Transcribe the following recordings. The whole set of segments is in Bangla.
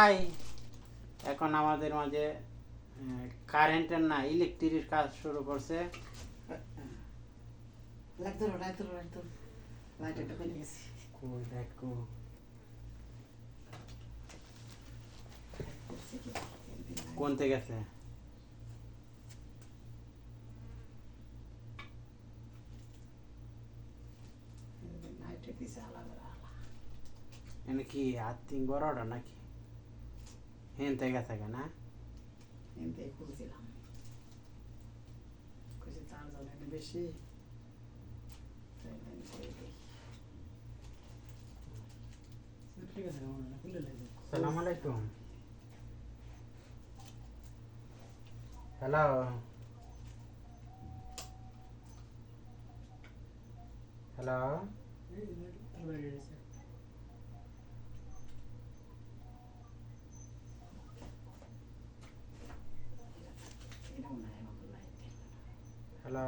ভাই এখন আমাদের মাঝে কারেন্টের না ইলেকট্রিক কাজ শুরু করছে। কোন থেকে গেছে? এনে কি আত্মিক বড়টা নাকি হেন থেকে থাকে না? খুলছিলাম বেশি সালাম আলাইকুম। হ্যালো হ্যালো হ্যালো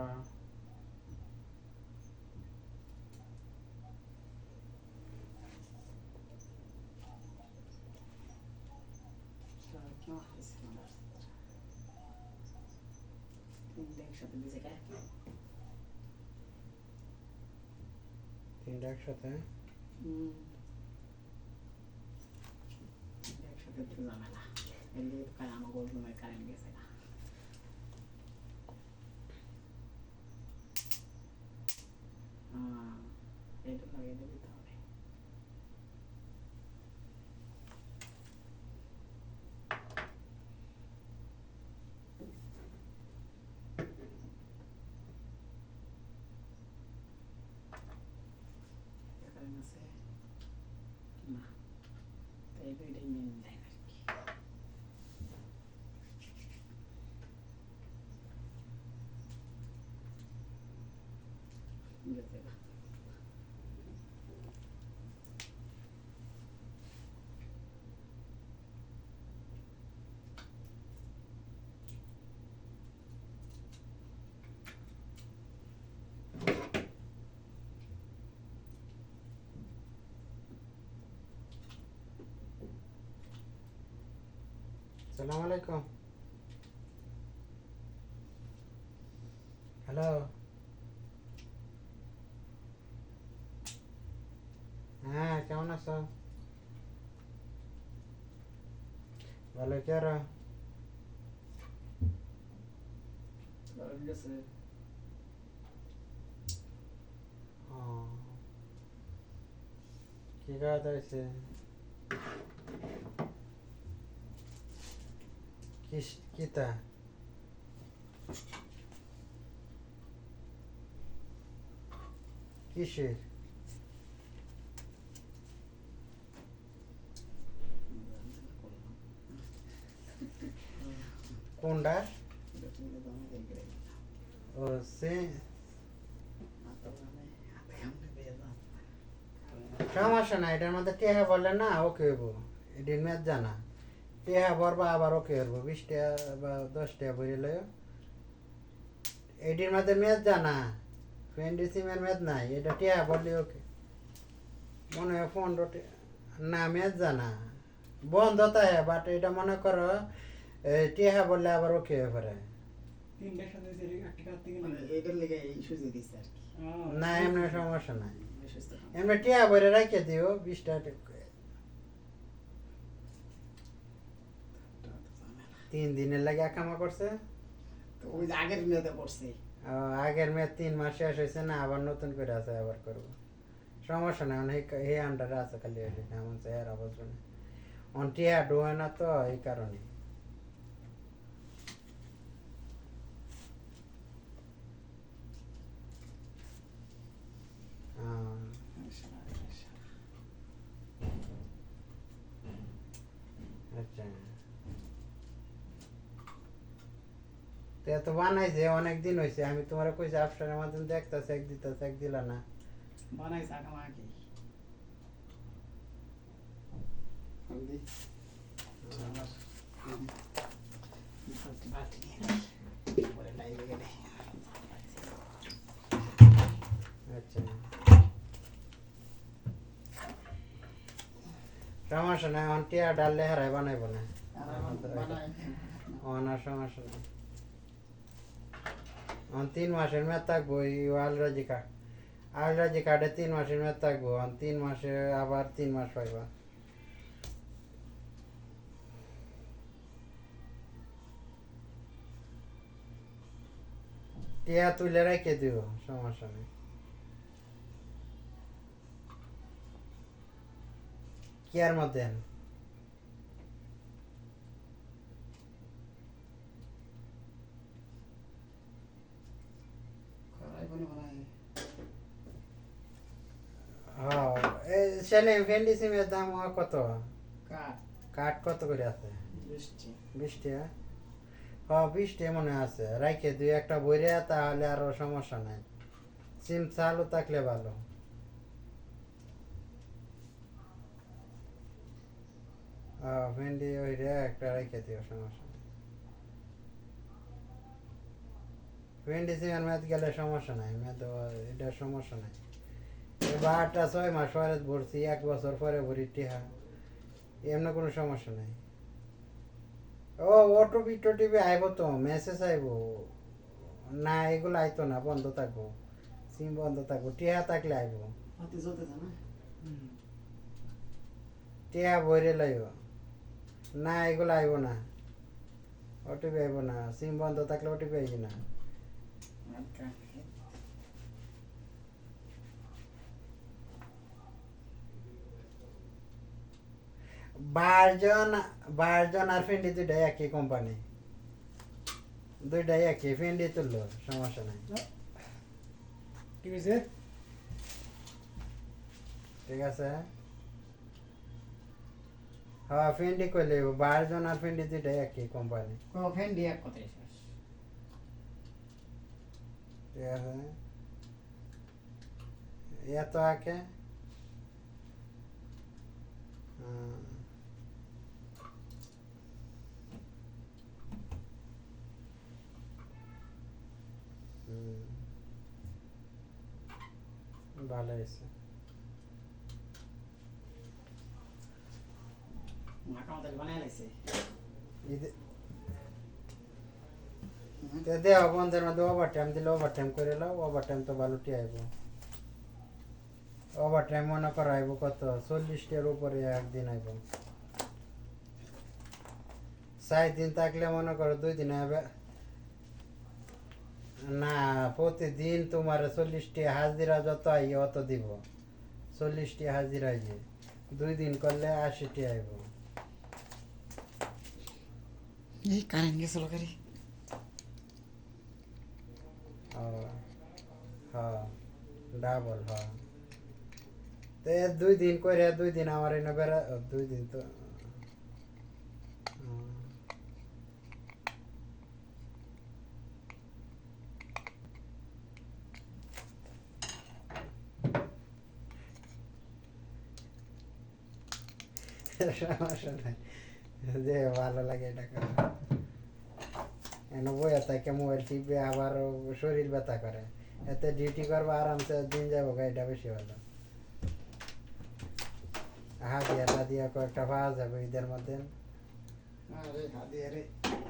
একসাথে দিছে কে তিনটা একসাথে একসাথে তো ঝামেলা এলে আমার গোল রুমের কারেন্ট গেছে না এটা লাগিয়ে দিতে হবে কারেন্ট আছে না তাই দুইটাই মেন লাইন আর কি গেছে না সালাম আলাইকুম। হ্যালো হ্যাঁ কেমন আছো? ভালো কি আর কারেন্ট গেছে কি কাজ হয়েছে? কিতা কিসের কোনটা? ও সে সমস্যা না, এটার মধ্যে টেহা বললে না ওকে হইব। এটির ম্যাচ জানা টেহা ভরবা আবার ওকে হইব 20 টাকা বা 10 টাকা বইলে এটির মধ্যে ম্যাচ জানা ফ্রেন্ডি সিমের ম্যাচ নাই। এটা টেহা বললে ওকে মনে হয় 15 না ম্যাচ জানা বন্ধ তাই বাট এটা মনে করো টেহা বললে আবার ওকে হয়ে পড়ে না এমনি সমস্যা নাই। এমনি টিয়া বইরে রাখে দিও 20 টাকা 3 দিনের লাগে কামা করছে। ওই আগের মেয়েতে পড়ছে আগের মেয়ে 3 মাস শেষ হয়েছে না আবার নতুন করে আছে আবার করবো সমস্যা নাই। অনেক হে আন্ডারে আছে খালি এমন চেহার অবস্থা নেই অন টিয়া ডোয় না তো এই কারণে। আচ্ছা তো বানাইছে অনেকদিন হয়েছে আমি তোমার কইছি আফসারের মাধ্যমে দেখতেছে এক দিতেছে এক দিলা না বানাইছে আমাকে আচ্ছা সমস্যা নাই, এখন টিয়া ডাললে হারাই বানাইব না। আর আমার বানাই অনার সমস্যা নাই। এখন 3 মাসের মেয়াদ থাকবো এই আলরাজি কার্ড। আলরাজি কার্ডে 3 মাসের মেয়াদ থাকবো, এখন 3 মাসে আবার 3 মাস পাইবা। টিয়া তুলে রেখে দিও, সমস্যা নেই। কিয়ার মধ্যে করাই বলে বানাই হ্যাঁ, এই সেলিম ভেন্ডি সিমের দাম কত? কাঠ কাঠ কত করে আছে? 20 20 টাকা? হ্যাঁ 20 টাকা মনে আছে, রাইখে দুই একটা বইরে, তাহলে আরো সমস্যা নাই। সিম চালু থাকলে ভালো। ভেন্ডি ওই রে একটা রেখে দিও, সমস্যা নেই। ভেন্ডি সিমের মেয়াদ গেলে সমস্যা নাই, মেয়াদ এটা সমস্যা নাই। এবার 6 মাস পরে ভরছি, 1 বছর পরে ভরি টিহা, এমন কোনো সমস্যা নাই। ও ওটিপি টোটিপি আইব তো, মেসেজ আইব না, এগুলো আইতো না, বন্ধ থাকবো, সিম বন্ধ থাকবো, টিহা থাকলে আইব। হাতে চলতেছে না টিহা বইরে লাইব না, এগুলো আইব না, ওটিপি আইব না, সিম বন্ধ থাকলে ওটিপি আইব না। আর কাঠ বারজন বারজন আর ফেন্ডি দুইটাই একই কোম্পানি, দুইটাই একই, ফেন্ডি তুললো, সমস্যা নাই। কি হয়েছে ঠিক আছে, হ্যাঁ ফেন্ডি কইলে বারজন আর ফেন্ডি দুইটাই একই কোম্পানি। ফেন্ডি এক কথাই শেষ ঠিক আছে, এত আঁকে ভালো হয়েছে। মাখা মতো বানাই লাগছে দেওয়া বন্ধের মধ্যে ওভার টাইম দিলে ওভার টাইম করে লাও, ওভার টাইম তো ভালো আইব। ওভার টাইম মনে করো আইব কত, 40টার উপরে একদিন আইব। 4 দিন থাকলে মনে করো 2 দিন আইবে না, প্রতিদিন তোমার 40টি হাজিরা যত আই অত দিব, 40টি হাজিরা আইয়ে 2 দিন করলে 80টি আইব। এই কারেন্ট গেছিল গাড়ি হ্যাঁ ডাবল, হ্যাঁ তো 2 দিন করে 2 দিন আমার এনে বেড়া, 2 দিন তো সমস্যা নাই, যে ভালো লাগে এটা করে। এনে বইয়া থাকে মোবাইল টিপে, আবার শরীর ব্যথা করে, এতে ডিউটি করবো আরামসে দিন যাবো, এটা বেশি ভালো। হাতিয়া দিয়া কয়েকটা পাওয়া যাবে ঈদের মধ্যে। আরে হাদিয়া রে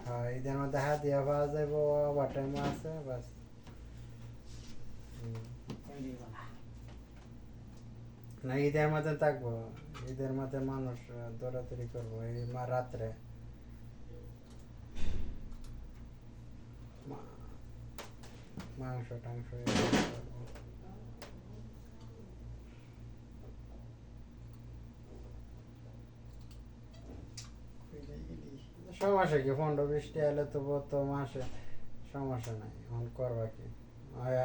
হ্যাঁ ঈদের মধ্যে হাতিয়া পাওয়া যাবো, ওভার টাইম আছে বাস। ফেন্ডি বানা না ঈদের মধ্যে থাকবো, ঈদের মধ্যে মানুষ দৌড়াদৌড়ি করবো, এই রাত্রে মাংস টাংস এগুলো করবো। কইলে গেলি সমস্যা কি, 15-20টা এলে তো মাসে সমস্যা নাই, এখন করবা কি।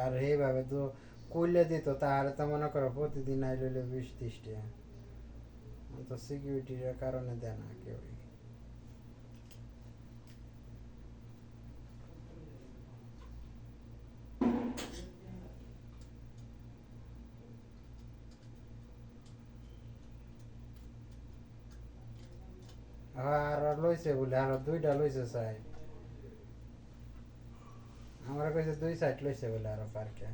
আর এইভাবে তো কইলে দিত, তাহলে তো মনে করো প্রতিদিন আইলে 20-30টা, তো সিকিউরিটির কারণে দেয় না কেউ। আর লইছে বলে, আর 2টা লইছে চাই, আমার কাছে 2 সাইড লইছে বলে আরো পার্কে।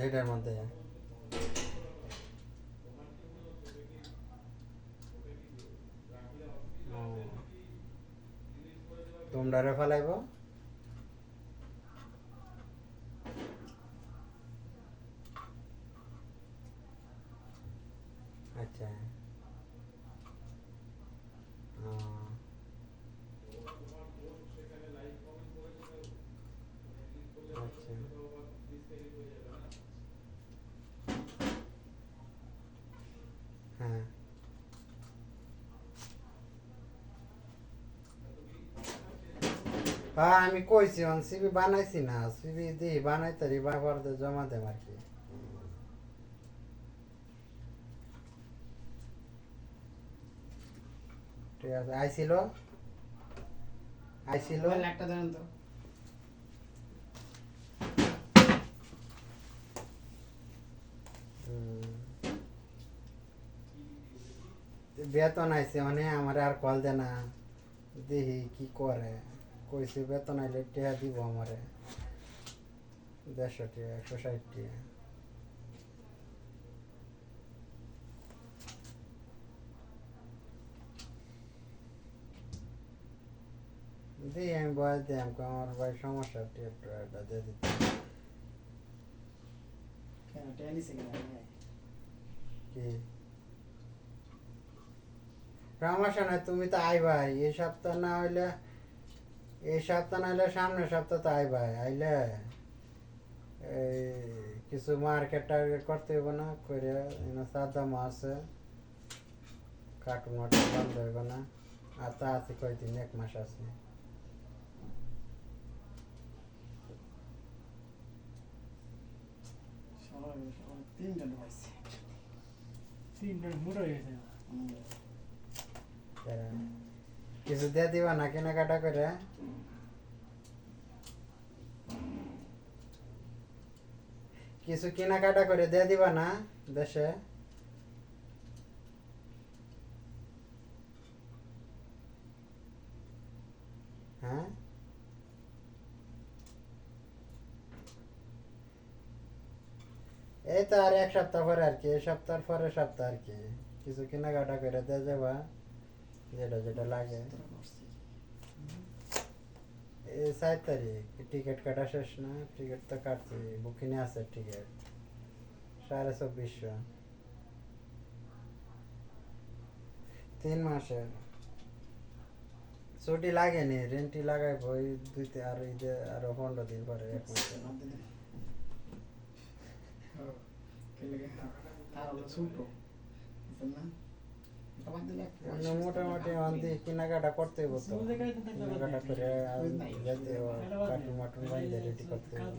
এটার মধ্যে তোমরা রে ফেলাইব আচ্ছা আচ্ছা হ্যাঁ আমি কইছি সিবি বানাইছি না সিবি দিই বানাইতারি বাবার জমা দেব আর কি ঠিক আছে আইছিল একটা ধরেন তো বেতন আইছে মানে আমার আর কল দে না দেখি কি করে কইছে বেতন আইলে টিয়া দিব আমারে 150 টিয়া 160 টিয়া দিই আমি বয়স দিই আমার ভাই সমস্যা টিয়াটা দিয়ে দিতে কেন টেনিস কি সমস্যা নাই তুমি তো আইবাই এই সপ্তাহ না হইলে সামনের সপ্তাহ তো আইবাই আইলে এই কিছু মার্কেট টার্গেট করতে হইব না করে সাদা মাছ কার্টুন মাটুন বন্ধ হইব না আর তা আছে কয়দিন 1 মাস আছে তিনটা ঢুকাইছে কিছু দিয়ে দিবা না কেনাকাটা করে কিছু কেনাকাটা করে দিয়ে দিবা না দেশে হ্যাঁ এই তো আর 1 সপ্তাহ পরে আর কি এই সপ্তাহ পরের সপ্তাহ আর কি কিছু কেনাকাটা করে দিয়ে যাবা যেটা যেটা লাগে এই 7 তারিখ টিকিট কাটা শেষ না টিকিট তো কাটছি বুকিংয়ে আছে টিকিট 2450 3 মাসের ছুটি লাগেনি রেন্টি লাগাইবো ওই 2 আর ঈদে আরো 15 দিন পরে 1 মাসে মোটামুটি অন্তি কেনাকাটা করতে হইব তো কেনাকাটা করে যেতে কার্টুন মাটুন বাইরে রেডি করতে হইব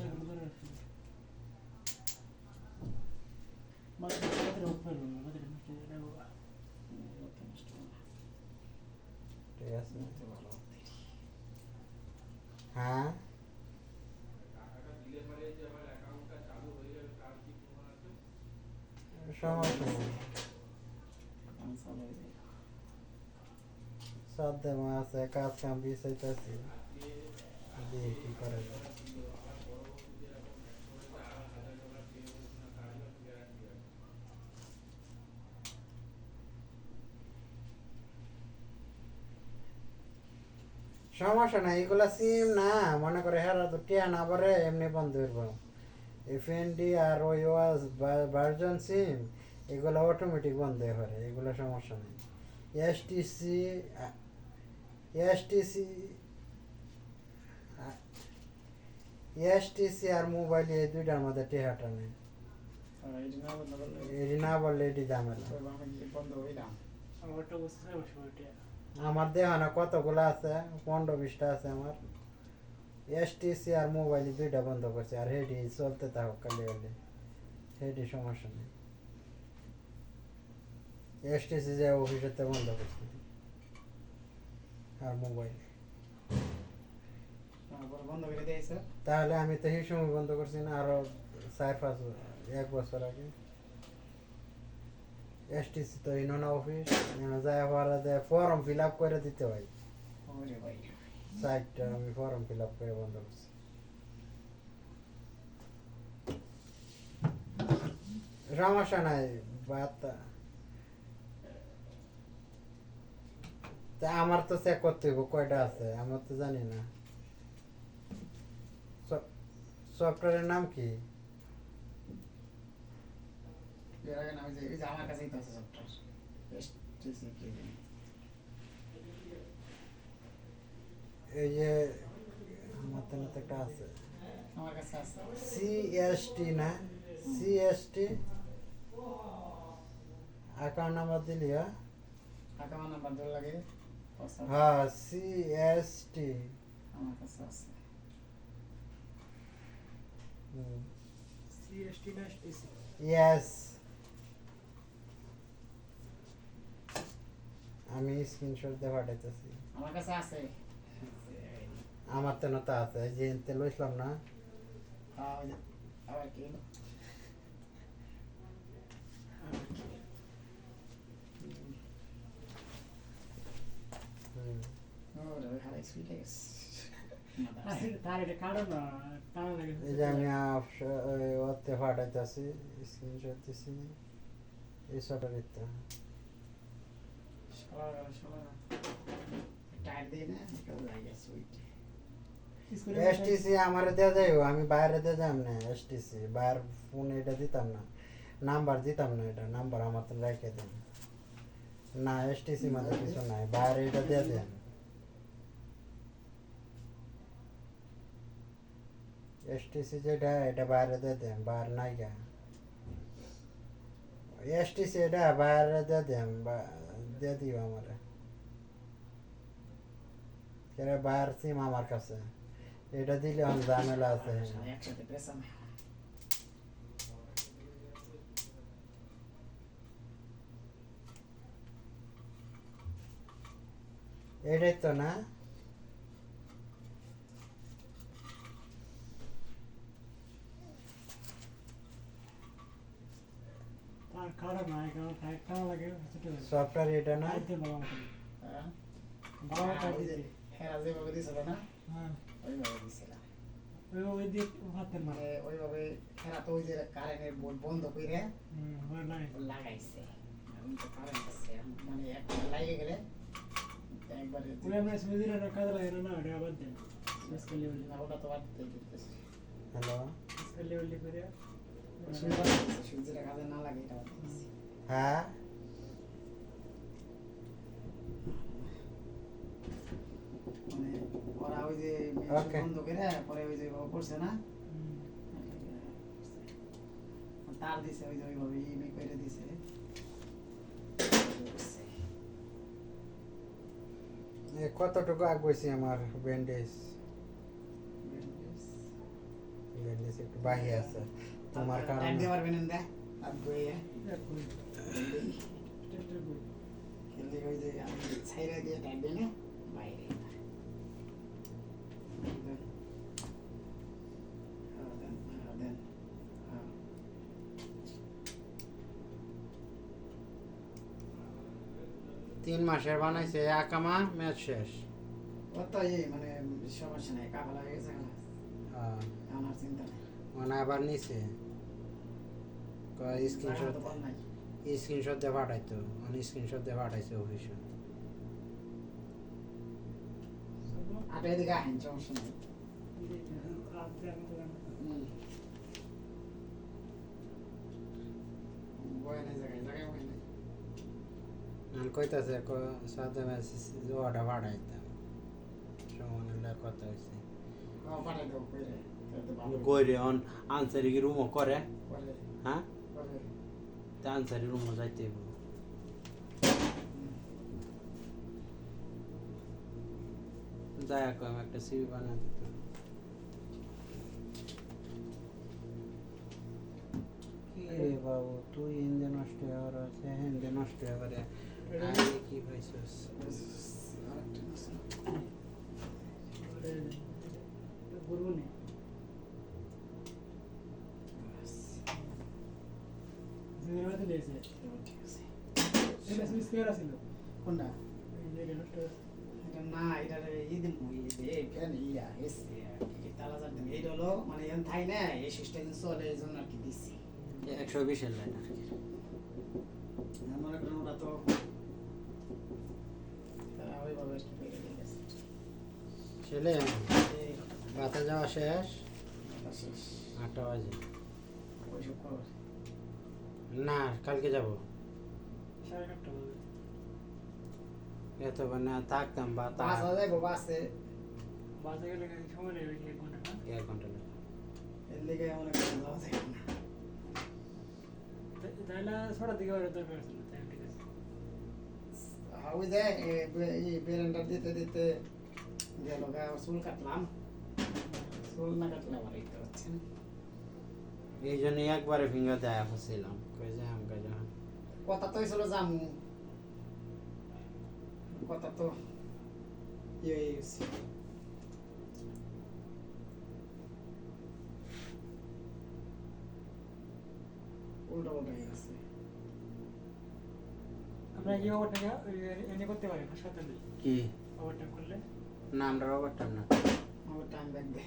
ঠিক আছে হ্যাঁ সমস্যা নেই সাধ্যে আছে কাজ কাম বিষয়তেছি দিয়ে কি করে সমস্যা নাই এগুলা সিম না মনে করে হেরা তো টিয়া না পারে এমনি বন্ধ হইব এফএনডি আর ওই ওয়াজ ভার্জন সিম এগুলো অটোমেটিক বন্ধ হয়ে পারে এগুলো সমস্যা নেই এসটিসি এসটিসি এসটিসি আর মোবাইল এই দুইটার মধ্যে টেহাটা নেই এটি না বললে এটি ঝামেলা আমার দেওয়া না কতগুলো আছে 15-20টা আছে আমার এসটিসি আর মোবাইল দুইটা বন্ধ করছে আর হেডি চলতে থাকুক কালি হলে হেডি সমস্যা নেই এসটিসি যে অফিসেতে বন্ধ করছে আর মোবাইল তাহলে আমি তো সেই সময় বন্ধ করছি না আরো 4-5 বছর আগে এসটিসি তো ইনোনা অফিস যায় পরে ফর্ম ফিল আপ করে দিতে হয় সাইটটা আমি ফর্ম ফিল আপ করে বন্ধ করছি সমস্যা নাই বাত তা আমার তো চেক করতে হইব কয়টা আছে আমার তো জানি না সফটওয়্যারের নাম কি এর আগে না ওই যে আমার কাছেই তো আছে সফটওয়্যার এসটিসি কি জানি এই যে আমার তো না তো একটা আছে আমার কাছে আছে সিএসটি না সিএসটি অ্যাকাউন্ট নাম্বার দিলি টাকা নাম্বার দর লাগে হ্যাঁ সিএসটি আমার কাছে আছে সিএসটি না এসটিসি ইয়েস আমি স্ক্রিনশট দিয়ে পাঠাইতেছি আমার কাছে আছে আমার তো না তো আছে যে তেল লইছিলাম না আবার কি হুম। ওরে ওই হারাই সুইটে গেছে তার এটা কারণ টানা লাগে এই যে আমি ওতে পাঠাইতেছি স্ক্রিনশট দিছি এই শটার ইত্যা শালা টায়ার দিয়ে না কেউ লাগে সুইট এসটিসি আমারে দেয়া যাইও আমি বাইরে দিয়ে যাম না এসটিসি বাইরে ফোন এটা দিতাম না নাম্বার দিতাম না এটা নাম্বার আমার তো রেখে দেন না এসটিসি মাঝে কিছু নাই বাইরে এটা দিয়ে দেন এসটিসি যেটা এটা বাইরে দিয়ে দেন বাইরে নাই গা এসটিসি এটা বাইরে দিয়ে দেন দিয়ে দিও আমারে কেরে বাইরে সিম আমার কাছে এটা দিলে অনেক ঝামেলা আছে একসাথে পেছাম এটাই তো না তার কারণ নাই কারণ টাইট টানা লাগে ছোট লাগে সফটওয়্যার এটা না টাইট দিয়ে ভালো মতো হ্যাঁ ভালো টাইট ওই যে দিতে হেরা যেভাবে দিছিল না হ্যাঁ ওইভাবে দিছিলাম ওই দিয়ে হাতের মারে মানে ওইভাবে হেরা তো ওই যে কারেন্টের বোর্ড বন্ধ করে হয় নাই লাগাইছে আমি তো কারেন্ট আছে মানে একটা লাগে গেলে একবারে ওই আমরা সুবিধা না কাজ লাগে না ওটা আবার দেন স্কেল লেভেল না ওটা তো বাদ দিয়ে দিতেছে হ্যালো স্কেল লেভেল করে সূর্যের কাজে না লাগে এটা বাদ দিতেছি হ্যাঁ মানে ওরা ওই যে Okay. বন্ধ করে পরে ওই যে ও করছে না তার দিছে ওই যে ওইভাবে ইবি করে দিছে কতটুকু আগুয়েছি আমার ব্যান্ডেজ ব্যান্ডেজ একটু বাহি আছে তোমার টাইম কারণে দিয়ে পারবেন না আর বইয়ে খেলতে ওই যে আমি ছাইরা দিয়ে টাইম দিই না বাইরে তিন মাসের বানাইছে আকামা ম্যাচ শেষ ওটাই মানে সমস্যা নাই কাফলা হয়ে গেছে আমার চিন্তা নেই মানে আবার নিছে স্ক্রিনশট তো বল নাই স্ক্রিনশট দিয়ে পাঠাইতো মানে স্ক্রিনশট দিয়ে পাঠাইছে অফিসে আটা এদিকে আহেন সমস্যা নেই বয় নাই জায়গায় জায়গায় বয় নাই আমি কইতাছে সাথে ম্যাচ জোয়াটা পাঠাইতাম সমানে কথা হয়েছে পাঠাই দেবো কইরে তো ভালো গইরে অন আনসারি কি রুমও করে করে হ্যাঁ করে তা আনসারি রুমও যাইতে হইব দয়া করে আমি একটা সিভি বানা দিত কি রে বাবু তুই হিন্দি নষ্ট হওয়ার আছে হিন্দি নষ্ট হওয়ার কি পাইছিস বলবো না জিনিসটা দিয়েছে ঠিক আছে এটা সুইচ করে ছিল কোনটা এই যে নষ্ট এটা না এটা ঈদ এই ফ্যান ইয়া এসে তালা জানতেন এইটা হলো মানে এন থাই না এই সিস্টেম চলে এই জন্য আর কি দিচ্ছি 120-এর লাইন আর কি। মনে করেন ওরা তো তারা ওইভাবে আর কি বেড়ে দিয়ে গেছে ছেলে এই বাতে যাওয়া শেষ, কথা শেষ 8টা বাজে। ওইসব খবর না কালকে যাব। 8:30 বাজে। এত না থাকতাম বা বাস যাইবো বাসে বাজে গেলে সময় নেবে 1 ঘন্টা না? 1 ঘন্টা লাগে। এর লিগে মনে করেন যাওয়া যায় না তাহলে 6টার দিকে বেরোতে দরকার ছিল, তাই ঠিক আছে। ওই যে এই বেরেন্ডার দিতে দিতে গেল গা চুল কাটলাম চুল না কাটলে আমার এই তো হচ্ছে না। এই জন্য একবারে ফিঙ্গার দেয়া ফেলছিলাম, কই যে আমাকে যখন কথা তো হয়েছিল জামু কথা তো ইয়ে হয়ে গেছে উল্টা উল্টা হয়ে গেছে আপনারা কি ওভারটাইম এনে করতে পারেন হাসপাতালে? কি ওভারটাইম করলে না আমরা ওভারটাইম না, আমার টাইম ব্যাক দে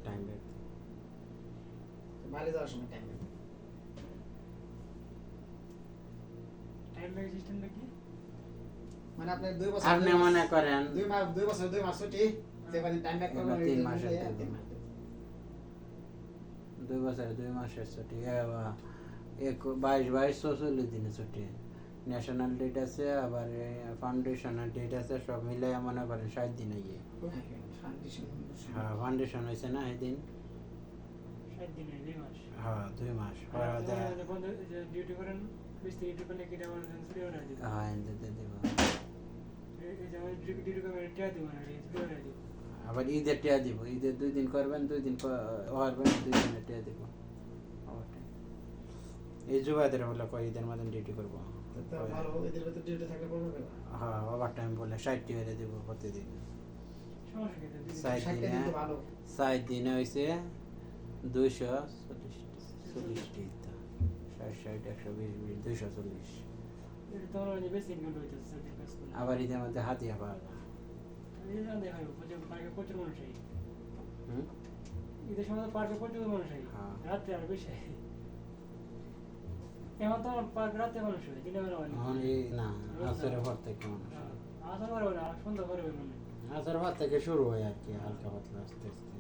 টাইম ব্যাক। বাড়ি যাওয়ার সময় টাইম ব্যাক টাইম ব্যাক সিস্টেমটা কি? মানে আপনি 2 বছর আপনি মনে করেন 2 বছর 2 মাস ছুটি যে বাদিন টাইম ব্যাক করবেন এবার 3 মাসের ওই দেব। 3 মাস দেব। 2 বছরে 2 মাসের ছুটি, 22 44 দিনের ছুটি। ন্যাশনাল ডেট আছে, আবার ফাউন্ডেশনাল ডেট আছে, সব মিলে মনে করেন 60 দিন আগে। ফাউন্ডেশন হ্যাঁ ফাউন্ডেশন হয়েছে না এই দিন। 7 দিনে 2 মাস। হ্যাঁ 2 মাস আর আপনারা যখন যে ডিউটি করেন 20 থেকে ডিউটি করলে কি আমার ছুটি হবে না? হ্যাঁ এনতে দেব। এই যে আমার ডিউটি করবেন টিয়া দিব না, ছুটি হবে না। আবার ঈদের টিয়া দিব, ঈদের 2 দিন করবেন, 2 দিন করবেন, 2 দিনের টিয়া দিব। overtime। এই যুবাদের বলে কয় ঈদের মতন ডিউটি করবো। তো ভালো এদের ভিতর ডিউটি থাকলে করবে না হ্যাঁ ওভার টাইম বলে 60 টাকা দিব প্রতিদিন। সমস্যা কি? দিদি 60 60 দিনে দিন তো ভালো 60 দিনে হয়েছে 240 টাকা। 60 120 240। এটা তো আমার বেশি ইনকাম হইতেছে সার্ভিস কাজ করলে। আবার ঈদের মধ্যে হাতিয়া পাওয়া যায়। এই যে দেখা হয় পার্কে প্রচুর মানুষ হয়। হুম? ঈদের সময় তো পার্কে প্রচুর মানুষ হয়। হ্যাঁ। রাত্রে আর বেশি হয়। এখন তো আমার পার্ক রাতে মানুষ হয়, দিনে বেলা হয় না। এখন এই না আসরের পর থেকে মানুষ হয়। আসা করে না, সন্ধ্যা করে মানে। আসরের পর থেকে শুরু হয় আর কি, হালকা পাতলা আস্তে আস্তে।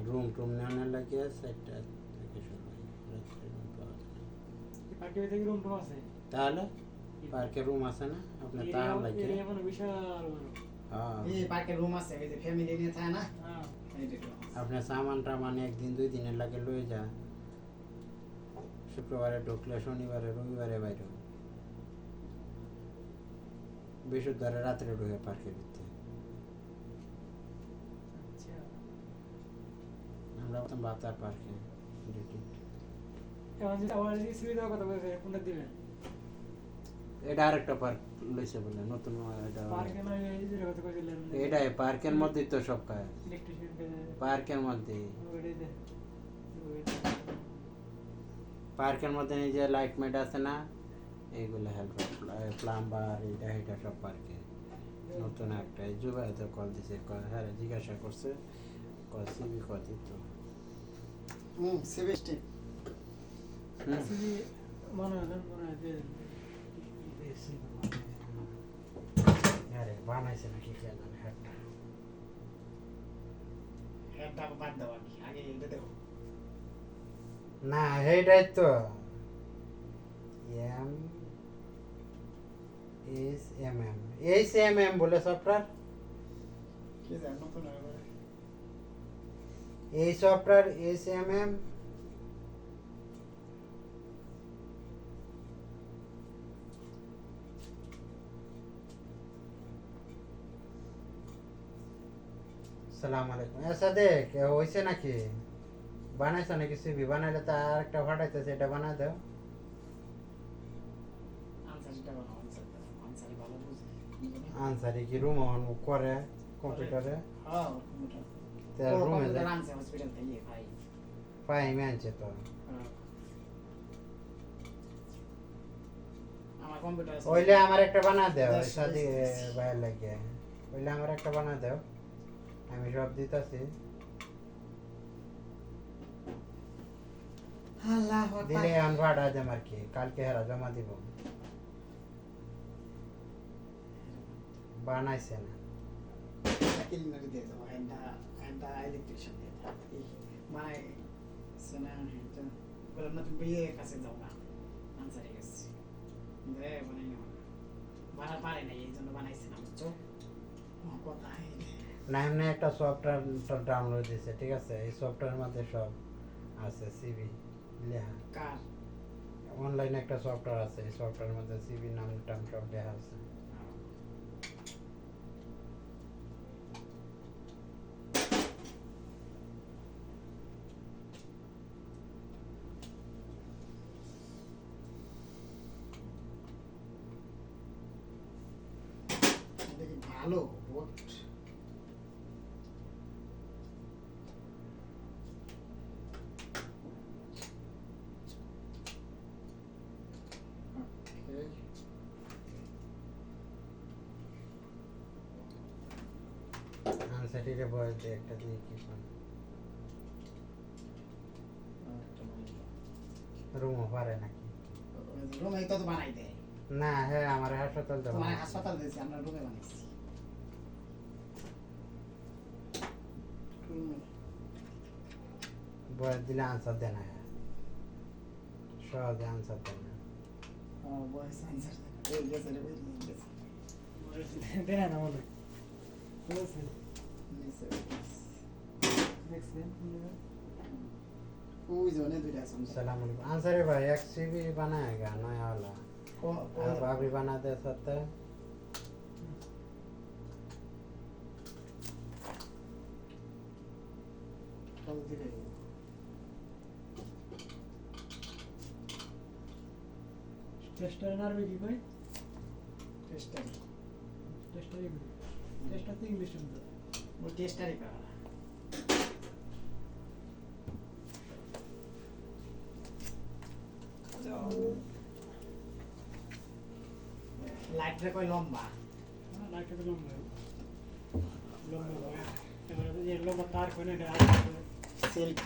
রুম টুম নেওয়ার লাগে 4টা থেকে শুরু হয়। রাত্রে room পাওয়া যায় না। এই পার্কের ভিতরে রুম টুম আছে। তাহলে পার্কে রুম আছে না আপনার তার লাগে? এরিয়া মানে বিশাল বড়। হ্যাঁ এই পার্কের রুম আছে এই যে ফ্যামিলি নিয়ে থাকে না হ্যাঁ। এইটা room আছে। আপনার সামান টামান 1 দিন 2 দিনের লাগে লয়ে যা। শুক্রবারে ঢুকলে শনিবারে রবিবারে বাইরে, বৃহস্পতিবারে রাত্রে ঢুকে পার্কের ভিতরে। আচ্ছা। আমরা তো বাতার পার্কে ডিউটি। এখন যদি আমার যদি সুবিধা কথা বলছে কোনটা দিবেন? এটা আরেকটা পার্ক লইছে বলে নতুন এটা। পার্কে না এই যে কথা কইছিলেন। এটাই পার্কের মধ্যেই তো সব কাজ, ইলেকট্রিশিয়ান কে পার্কের মধ্যে। ওইটা পার্কের মধ্যে এই যে লাইট মেট আছে না, এইগুলো হেল্প, প্লাম্বার এটা এটা সব পার্কে। নতুন একটা এই যুবাইতে কল দিছে, হ্যাঁ জিজ্ঞাসা করছে সিবি কত তো। সেভেস্টি আসলে মনে হয় যে আরে বানাইছে নাকি কে জানে হ্যাটটা। হেডটা বাদ দাও আগে এটা দেখো না এইটাই তো এম বলে সফটওয়্যার। কি জানো নতুন হবে এই সফটওয়্যার SMM সালাম আলাইকুম। আচ্ছা দেখ হইছে নাকি, বানাইছো নাকি সিবি? বানাইলে তো আর একটা ফাটাইতেছে, এটা বানাই দাও। আনসারটা বানাও আনসারই ভালো বুঝে আনসারি কি রুম অন করে কম্পিউটারে? হ্যাঁ কম্পিউটার তার রুমে কম্পিউটার আনছে হসপিটাল থেকে ভাই পাই আনছে তো। আমার কম্পিউটার আছে ওইলে আমার একটা বানা দাও, বেশ, সাদি বেশ। বাইরে লাগে। ওইলে আমার একটা বানা দাও, আমি সব দিতেছি। আল্লাহ দিলে এখন ভাড়া দেম আর কি, কালকে হেরা জমা দিব। বানাইছে না ক্লিনার দিয়ে দেবো, হ্যান্ডা ইলেকট্রিশিয়ান দিয়ে দেবো। মানে সেনা হ্যান্ডা বললাম না তুমি বিয়ে কাছে যাও না, আনসারে গেছি দে বানাই না, বানার পারে না এই জন্য বানাইছে না, বুঝছো কথা। না এমনি একটা সফটওয়্যার ডাউনলোড দিছে, ঠিক আছে? এই সফটওয়্যারের মধ্যে সব আছে, সিভি লেখা। কার অনলাইনে একটা সফটওয়্যার আছে, এই সফটওয়্যারের মধ্যে সিভি নাম টাম সব লেখা আছে। দেখি ভালো বোট। আনসারিরে বয়স দিয়ে একটা দিয়ে কি রুমও পারে নাকি? রুমে তো বানাই দেয় না হ্যাঁ, আমার হাসপাতাল তো তোমার হাসপাতাল দিয়েছি, আমরা রুমে বানাইছি। বয়স দিলে আনসার দেয় না, সহজে আনসার দেয় না। বয়স আনসার এই গেছে রে, ওই গেছে দেনা না মনে বুঝছেন নিচে দেখছেন ওই জোনে দুইটা আছে সালাম আলাইকুম। আনসারে ভাই এক সিবি बनाएगा नया वाला, आप अभी बना दे सकते हैं? কল দিলে টেস্টার নারবে কি কই টেস্টার টেস্টারই কই টেস্টার তো ইংলিশ শুনতো ও টেস্টারই করা লাইটটা কই লম্বা লাইটটা তো লম্বা লম্বা এবারে যে লম্বা তার কোনে এটা সিল্ক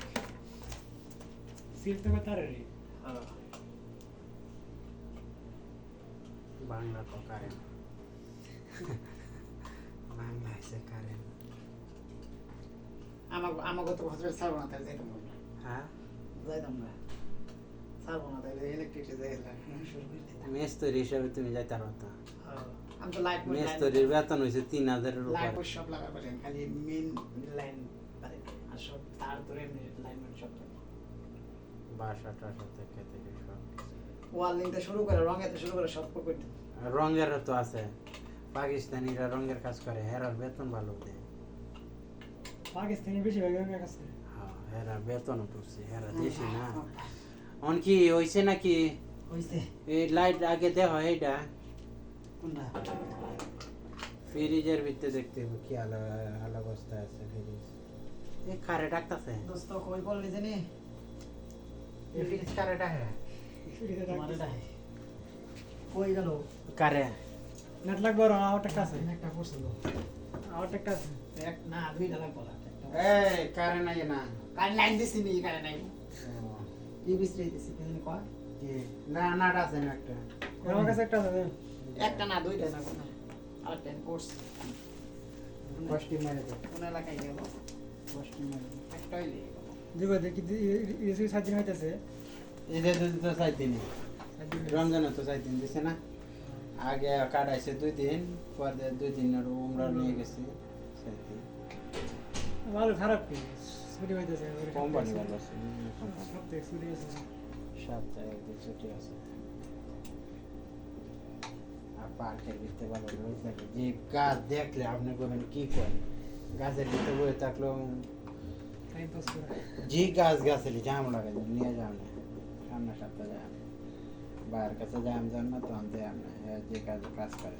সিল তো তার রে বাংলা তো কারেন বাংলা এসে কারেন। আমাকে তো হসপিটাল ছাড়বো না, তাহলে যাইতাম না। হ্যাঁ যাইতাম না, ছাড়বো না, তাহলে ইলেকট্রিক যাইতাম শুরু করে দিতাম। মেস্তরি হিসাবে তুমি যাইতে পারতা। আমি তো লাইট মেস্তরির বেতন হয়েছে 3000-এর লাইট উপরে। সব লাগাতে পারি, খালি মেন লাইন পারি না। আর সব তার ধরে লাইন সব পারি। বাসা টাসা থেকে থেকে সব ওয়ার্লিংটা শুরু করে, রঙেতে শুরু করে সব করে দিই। আর রঙের তো আছে, পাকিস্তানিরা রঙের কাজ করে, হেরার বেতন ভালো দেয়। পাকিস্তানি বেশি ভাগ আমার কাছে হ্যাঁ হেরার বেতনও তুলছে, হেরা দেশি না। অন কি হয়েছে নাকি? হইছে এই লাইট আগে দেখো, এইটা কোনটা? ফ্রিজের ভিতরে দেখতে হবে কি আলাদা অবস্থা আছে ফ্রিজ। এই কারে ডাকতাছে, দোস্ত কই বললি জানি? এই ফ্রিজ কারে ডাকে? তোমার এটা কই গেল? কারে নেট লাগবে আর আউট একটা আছে একটা পড়ছিল। আউট একটা আছে এক না দুইটা লাগবে না। এই কারে নাই না কারেন্ট লাইন দিছি নি, কারেন্ট নাই। কি বিস্তারিত দিছি কি জানি কয়? কি না না আছে না একটা আমার কাছে একটা আছে একটা না দুইটা না কোন? আরেকটা কোর্স কষ্টি মেরে দে, কোন এলাকায় গেল? কষ্টি মেরে দে। একটাই লেগে গেল। দেখো দেখি ইসে সাজিন হইতাছে এটা যদি তো চাই দিন রমজানে তো চাই দিন দিছে না, আগে কাটাইছে 2 দিন, পরে 2 দিনের উমরা নিয়ে গেছে চাই দিন। ভালো খারাপ কি ছুটি হইতাছে কোম্পানি ভালো আছে, সব দেখ ছুটি আছে সপ্তাহে একদিন ছুটি আছে। আর পার্কের ভিতরে ভালো রয়েছে, যে গাছ দেখলে আপনি বলবেন কি করেন, গাছের ভিতরে বসে থাকলেও টাইম পাস করে যে গাছ গাছালি জাম লাগাই নিয়ে যাও না, সামনে সপ্তাহে যান বাইরের কাছে যাম যান না, তখন যাম না। যে কাজে কাজ করে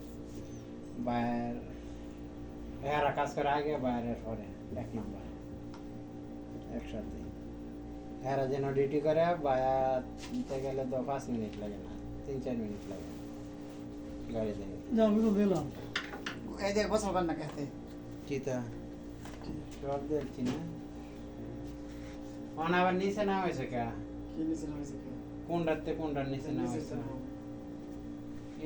বাইর, এরা কাজ করে আগে, বাইরের পরে 1 নম্বর একসাথে। এরা যেন ডিউটি করে বাইরে গেলে তো 5 মিনিট লাগে না, 3-4 মিনিট লাগে গাড়ি থেকে। না আমি তো দিলাম এই যে গোসল কর না খেতে। চিতা সব দেখছি না, অন আবার নিচে না হয়েছে কা কি কি নিচে নামাইছে কে? কোনটাতে কোনটার নিচে না নিচে হয়েছে নামাও।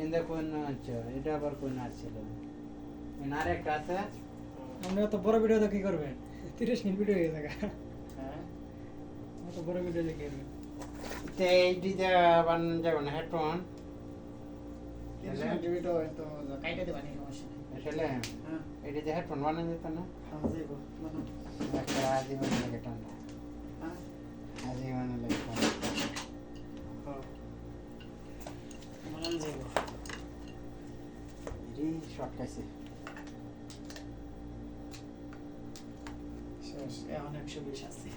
এন্দে কোন আচ্ছা এটা আবার কোন আসছিল আর একটা আছে আমরা তো বড় ভিডিও তো কি করবেন 30 মিনিট ভিডিও হয়ে যাবে হ্যাঁ অত বড় ভিডিও দেখে করবেন তে এই দিতে বানানো যাবে না হেডফোন তিরিশ মিনিট ভিডিও তো কাইটা দিবা নি সমস্যা নেই। আসলে হ্যাঁ এই দিতে হেডফোন বানানো যেত না হ্যাঁ যাইবো বানাও। একটা আজীবন লাগে ঠান্ডা হ্যাঁ আজীবন লাগে ঠান্ডা হ্যাঁ বানান যাইবো। এরই শর্ট খাইছে শেষ এখন 120 আছে